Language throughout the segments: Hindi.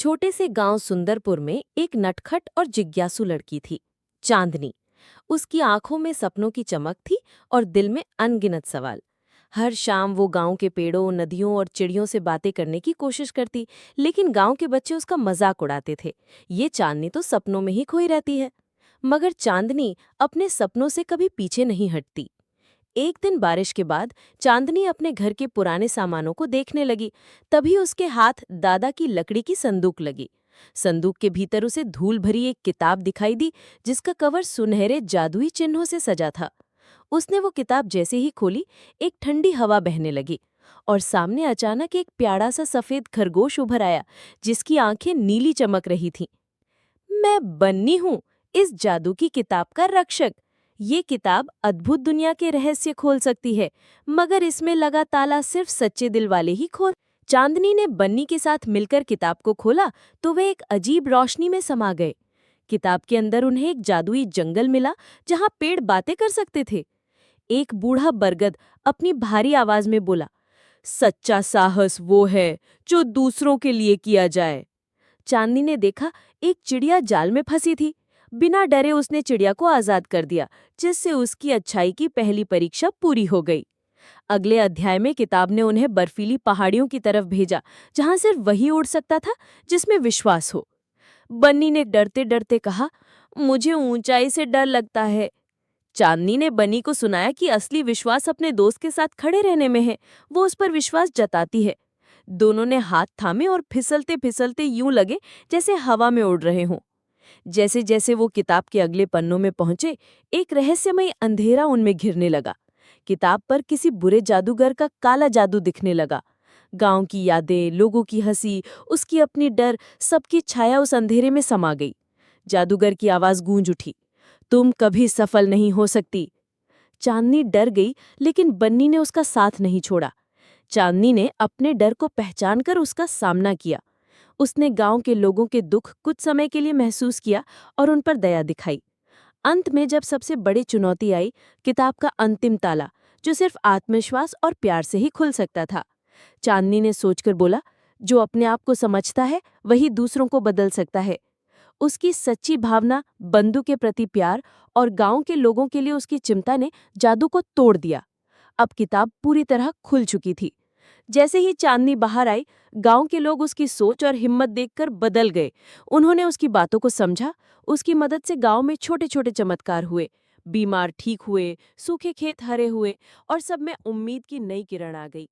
छोटे से गांव सुंदरपुर में एक नटखट और जिज्ञासु लड़की थी, चांदनी। उसकी आंखों में सपनों की चमक थी और दिल में अनगिनत सवाल। हर शाम वो गांव के पेड़ों, नदियों और चिड़ियों से बातें करने की कोशिश करती, लेकिन गांव के बच्चे उसका मजाक उड़ाते थे। ये चांदनी तो सपनों में ही खोई रहती है। मगर चांदनी अपने सपनों से कभी पीछे नहीं हटती। एक दिन बारिश के बाद चांदनी अपने घर के पुराने सामानों को देखने लगी। तभी उसके हाथ दादा की लकड़ी की संदूक लगी। संदूक के भीतर उसे धूल भरी एक किताब दिखाई दी, जिसका कवर सुनहरे जादुई चिन्हों से सजा था। उसने वो किताब जैसे ही खोली, एक ठंडी हवा बहने लगी और सामने अचानक एक प्यारा सा सफेद खरगोश उभर आया, जिसकी आंखें नीली चमक रही थीं। मैं बन्नी हूँ, इस जादू की किताब का रक्षक। ये किताब अद्भुत दुनिया के रहस्य खोल सकती है, मगर इसमें लगा ताला सिर्फ सच्चे दिल वाले ही खोल। चांदनी ने बन्नी के साथ मिलकर किताब को खोला तो वे एक अजीब रोशनी में समा गए। किताब के अंदर उन्हें एक जादुई जंगल मिला, जहाँ पेड़ बातें कर सकते थे। एक बूढ़ा बरगद अपनी भारी आवाज में बोला, सच्चा साहस वो है जो दूसरों के लिए किया जाए। चांदनी ने देखा, एक चिड़िया जाल में फंसी थी। बिना डरे उसने चिड़िया को आजाद कर दिया, जिससे उसकी अच्छाई की पहली परीक्षा पूरी हो गई। अगले अध्याय में किताब ने उन्हें बर्फीली पहाड़ियों की तरफ भेजा, जहां सिर्फ वही उड़ सकता था जिसमें विश्वास हो। बन्नी ने डरते डरते कहा, मुझे ऊंचाई से डर लगता है। चांदनी ने बन्नी को सुनाया कि असली विश्वास अपने दोस्त के साथ खड़े रहने में है, वो उस पर विश्वास जताती है। दोनों ने हाथ थामे और फिसलते फिसलते यूं लगे जैसे हवा में उड़ रहे हों। जैसे जैसे वो किताब के अगले पन्नों में पहुंचे, एक रहस्यमयी अंधेरा उनमें घिरने लगा। किताब पर किसी बुरे जादूगर का काला जादू दिखने लगा। गांव की यादें, लोगों की हंसी, उसकी अपनी डर, सबकी छाया उस अंधेरे में समा गई। जादूगर की आवाज गूंज उठी, तुम कभी सफल नहीं हो सकती। चांदनी डर गई, लेकिन बन्नी ने उसका साथ नहीं छोड़ा। चांदनी ने अपने डर को पहचानकर उसका सामना किया। उसने गांव के लोगों के दुख कुछ समय के लिए महसूस किया और उन पर दया दिखाई। अंत में जब सबसे बड़ी चुनौती आई, किताब का अंतिम ताला, जो सिर्फ आत्मविश्वास और प्यार से ही खुल सकता था, चांदनी ने सोचकर बोला, जो अपने आप को समझता है वही दूसरों को बदल सकता है। उसकी सच्ची भावना, बंधु के प्रति प्यार और गांव के लोगों के लिए उसकी चिंता ने जादू को तोड़ दिया। अब किताब पूरी तरह खुल चुकी थी। जैसे ही चांदनी बाहर आई, गांव के लोग उसकी सोच और हिम्मत देखकर बदल गए। उन्होंने उसकी बातों को समझा। उसकी मदद से गांव में छोटे छोटे चमत्कार हुए। बीमार ठीक हुए, सूखे खेत हरे हुए और सब में उम्मीद की नई किरण आ गई।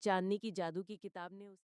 चांदनी की जादू की किताब ने